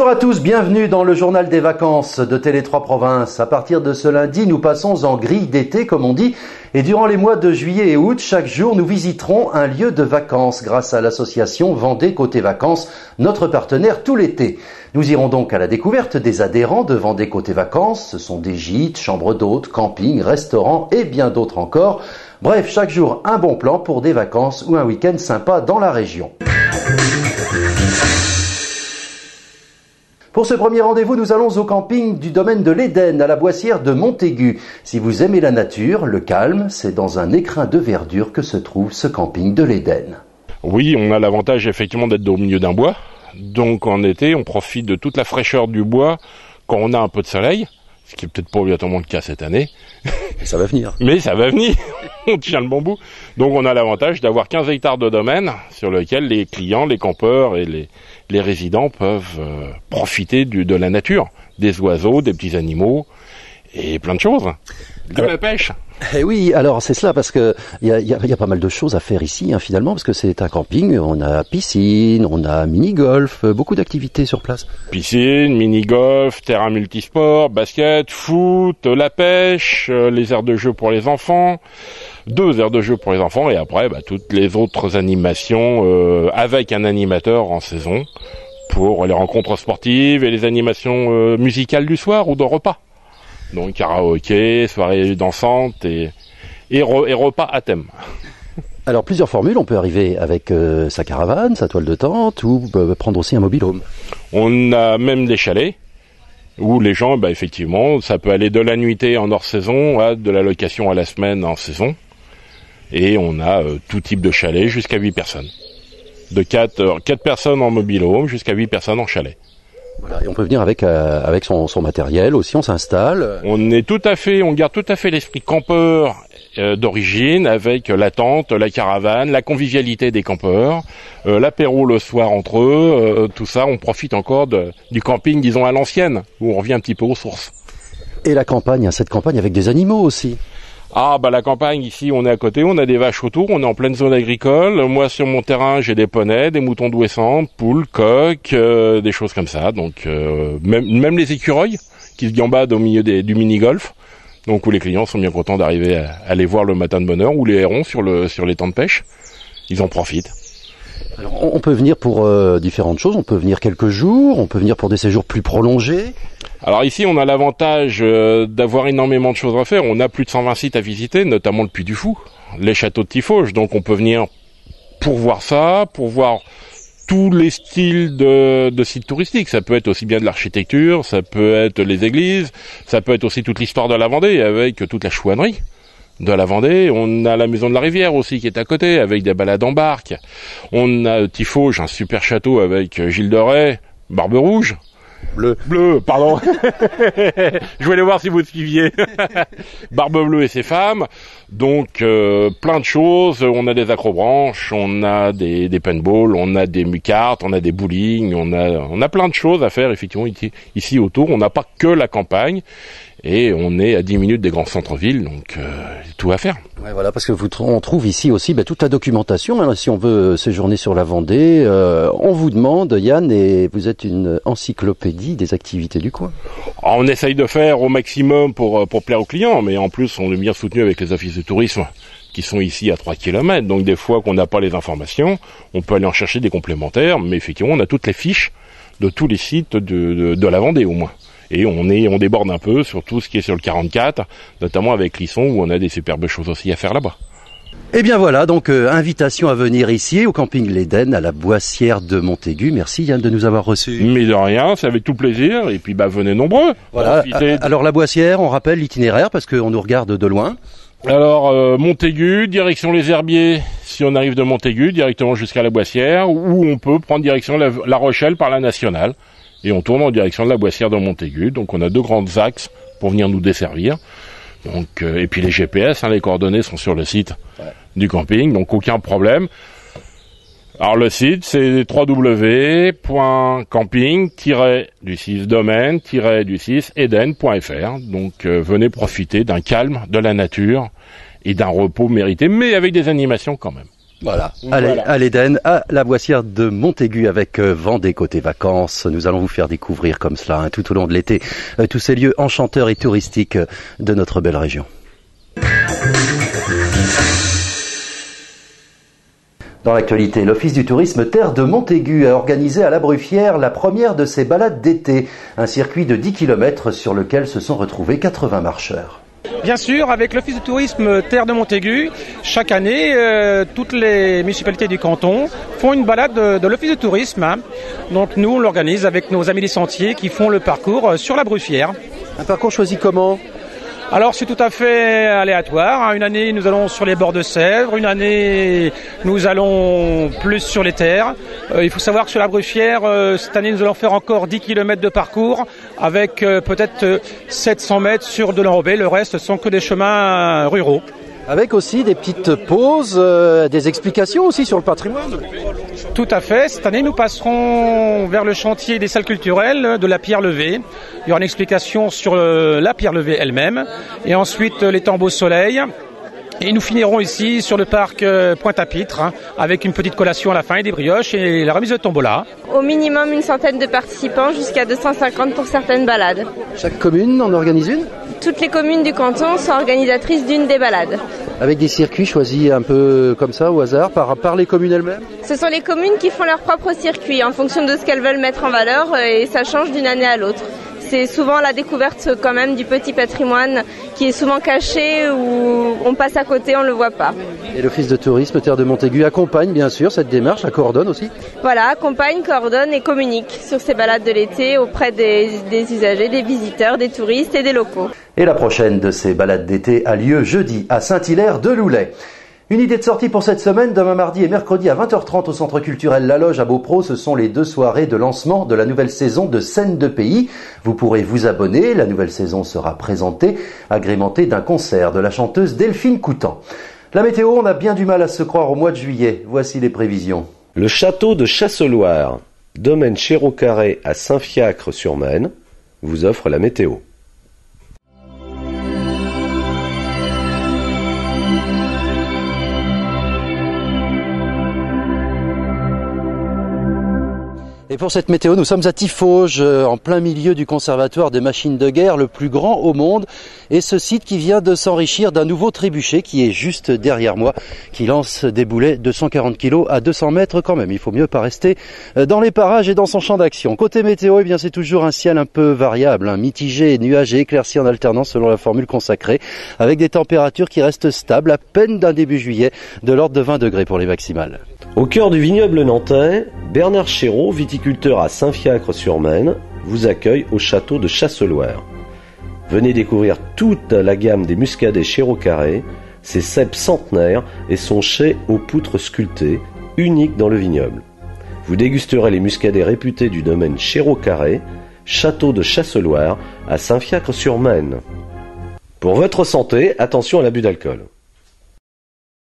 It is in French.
Bonjour à tous, bienvenue dans le journal des vacances de Télé 3 Provinces. À partir de ce lundi, nous passons en grille d'été, comme on dit, et durant les mois de juillet et août, chaque jour, nous visiterons un lieu de vacances grâce à l'association Vendée Côté Vacances, notre partenaire tout l'été. Nous irons donc à la découverte des adhérents de Vendée Côté Vacances. Ce sont des gîtes, chambres d'hôtes, campings, restaurants et bien d'autres encore. Bref, chaque jour, un bon plan pour des vacances ou un week-end sympa dans la région. Pour ce premier rendez-vous, nous allons au camping du domaine de l'Éden, à la Boissière de Montaigu. Si vous aimez la nature, le calme, c'est dans un écrin de verdure que se trouve ce camping de l'Éden. Oui, on a l'avantage effectivement d'être au milieu d'un bois. Donc en été, on profite de toute la fraîcheur du bois quand on a un peu de soleil, ce qui est peut-être pas obligatoirement le cas cette année. Ça va venir. Mais ça va venir, on tient le bon bout. Donc on a l'avantage d'avoir 15 hectares de domaine sur lequel les clients, les campeurs et les résidents peuvent profiter de la nature, des oiseaux, des petits animaux et plein de choses. De la pêche. Eh oui, alors c'est cela, parce que il y a pas mal de choses à faire ici, finalement, parce que c'est un camping, on a piscine, on a mini-golf, beaucoup d'activités sur place. Piscine, mini-golf, terrain multisport, basket, foot, la pêche, les aires de jeu pour les enfants, 2 aires de jeu pour les enfants, et après toutes les autres animations avec un animateur en saison pour les rencontres sportives et les animations musicales du soir ou de repas. Donc karaoké, soirée dansante et repas à thème. Alors plusieurs formules, on peut arriver avec sa caravane, sa toile de tente ou prendre aussi un mobil-home. On a même des chalets où les gens, effectivement, ça peut aller de la nuitée en hors saison à de la location à la semaine en saison. Et on a tout type de chalet jusqu'à 8 personnes. De 4 personnes en mobil-home jusqu'à 8 personnes en chalet. Voilà, et on peut venir avec son matériel aussi, on s'installe. On garde tout à fait l'esprit campeur d'origine, avec la tente, la caravane, la convivialité des campeurs, l'apéro le soir entre eux, tout ça, on profite encore du camping, disons, à l'ancienne, où on revient un petit peu aux sources. Et la campagne, cette campagne avec des animaux aussi. Ah la campagne, ici on est à côté, on a des vaches autour, on est en pleine zone agricole. Moi sur mon terrain j'ai des poneys, des moutons d'ouessant, poules, coqs, des choses comme ça. Donc même les écureuils qui se gambadent au milieu du mini-golf. Donc où les clients sont bien contents d'arriver à les voir le matin de bonne heure, ou les hérons sur les temps de pêche. Ils en profitent. Alors, on peut venir pour différentes choses, on peut venir quelques jours, on peut venir pour des séjours plus prolongés. Alors ici, on a l'avantage d'avoir énormément de choses à faire. On a plus de 120 sites à visiter, notamment le Puy du Fou, les châteaux de Tiffauges. Donc on peut venir pour voir ça, pour voir tous les styles de sites touristiques. Ça peut être aussi bien de l'architecture, ça peut être les églises, ça peut être aussi toute l'histoire de la Vendée avec toute la chouannerie de la Vendée. On a la Maison de la Rivière aussi qui est à côté avec des balades en barque. On a Tiffauges, un super château avec Gilles de Rais, Barbe Rouge. Bleu, pardon. Je voulais voir si vous suiviez. Barbe Bleue et ses femmes. Donc plein de choses. On a des acrobranches, on a des paintballs, on a des mucartes, on a des bowling, on a plein de choses à faire effectivement ici autour. On n'a pas que la campagne. Et on est à 10 minutes des grands centres-villes, donc tout à faire. Ouais, voilà, parce que on trouve ici aussi toute la documentation. Si on veut séjourner sur la Vendée, on vous demande, Yann, et vous êtes une encyclopédie des activités du coin. Alors, on essaye de faire au maximum pour plaire aux clients, mais en plus on est bien soutenu avec les offices de tourisme qui sont ici à 3 km. Donc des fois qu'on n'a pas les informations, on peut aller en chercher des complémentaires, mais effectivement on a toutes les fiches de tous les sites de la Vendée au moins. Et on déborde un peu sur tout ce qui est sur le 44, notamment avec Lisson, où on a des superbes choses aussi à faire là-bas. Et bien voilà, donc invitation à venir ici au camping l'Éden, à la Boissière de Montaigu. Merci Yann de nous avoir reçus. Mais de rien, c'est avec tout plaisir, et puis venez nombreux. Voilà, alors la Boissière, on rappelle l'itinéraire, parce qu'on nous regarde de loin. Alors Montaigu, direction les Herbiers, si on arrive de Montaigu, directement jusqu'à la Boissière, ou on peut prendre direction La Rochelle par la Nationale. Et on tourne en direction de la Boissière de Montaigu. Donc on a 2 grands axes pour venir nous desservir. Donc et puis les GPS, les coordonnées sont sur le site du camping, donc aucun problème. Alors le site c'est www.camping-domaine-eden.fr. Donc venez profiter d'un calme, de la nature et d'un repos mérité, mais avec des animations quand même. Voilà. Allez, à l'Éden, à la Boissière de Montaigu avec Vendée côté vacances. Nous allons vous faire découvrir comme cela, tout au long de l'été, tous ces lieux enchanteurs et touristiques de notre belle région. Dans l'actualité, l'Office du tourisme Terre de Montaigu a organisé à la Bruffière la première de ses balades d'été, un circuit de 10 km sur lequel se sont retrouvés 80 marcheurs. Bien sûr, avec l'Office du tourisme Terre de Montaigu, chaque année, toutes les municipalités du canton font une balade de l'Office du tourisme. Donc nous, on l'organise avec nos amis des sentiers qui font le parcours sur la Bruffière. Un parcours choisi comment ? Alors c'est tout à fait aléatoire. Une année nous allons sur les bords de Sèvres, une année nous allons plus sur les terres. Il faut savoir que sur la Bruffière, cette année nous allons faire encore 10 km de parcours avec peut-être 700 mètres sur de l'enrobé. Le reste sont que des chemins ruraux. Avec aussi des petites pauses, des explications aussi sur le patrimoine. Tout à fait. Cette année, nous passerons vers le chantier des salles culturelles de la pierre levée. Il y aura une explication sur la pierre levée elle-même. Et ensuite, les tambours soleil. Et nous finirons ici sur le parc Pointe-à-Pitre avec une petite collation à la fin et des brioches et la remise de tombola. Au minimum une centaine de participants, jusqu'à 250 pour certaines balades. Chaque commune en organise une ? Toutes les communes du canton sont organisatrices d'une des balades. Avec des circuits choisis un peu comme ça, au hasard, par les communes elles-mêmes ? Ce sont les communes qui font leur propre circuit en fonction de ce qu'elles veulent mettre en valeur et ça change d'une année à l'autre. C'est souvent la découverte quand même du petit patrimoine qui est souvent caché ou on passe à côté, on ne le voit pas. Et l'Office de tourisme Terre de Montaigu accompagne bien sûr cette démarche, la coordonne aussi ? Voilà, accompagne, coordonne et communique sur ces balades de l'été auprès des usagers, des visiteurs, des touristes et des locaux. Et la prochaine de ces balades d'été a lieu jeudi à Saint-Hilaire-de-Loulay. Une idée de sortie pour cette semaine, demain mardi et mercredi à 20h30 au Centre culturel La Loge à Beaupro. Ce sont les 2 soirées de lancement de la nouvelle saison de Scènes de pays. Vous pourrez vous abonner, la nouvelle saison sera présentée, agrémentée d'un concert de la chanteuse Delphine Coutan. La météo, on a bien du mal à se croire au mois de juillet. Voici les prévisions. Le château de Chasseloire, domaine Chéreau-Carré à Saint-Fiacre-sur-Maine, vous offre la météo. Et pour cette météo, nous sommes à Tiffauges, en plein milieu du conservatoire des machines de guerre, le plus grand au monde. Et ce site qui vient de s'enrichir d'un nouveau trébuchet qui est juste derrière moi, qui lance des boulets de 140 kg à 200 mètres quand même. Il faut mieux pas rester dans les parages et dans son champ d'action. Côté météo, eh bien, c'est toujours un ciel un peu variable, mitigé, nuagé, éclairci en alternance selon la formule consacrée, avec des températures qui restent stables à peine d'un début juillet, de l'ordre de 20 degrés pour les maximales. Au cœur du vignoble nantais, Bernard Chéreau, viticulteur à Saint-Fiacre-sur-Maine, vous accueille au château de Chasseloire. Venez découvrir toute la gamme des muscadets Chéreau-Carré, ses cèpes centenaires et son chai aux poutres sculptées, unique dans le vignoble. Vous dégusterez les muscadets réputés du domaine Chéreau-Carré, château de Chasseloire à Saint-Fiacre-sur-Maine. Pour votre santé, attention à l'abus d'alcool.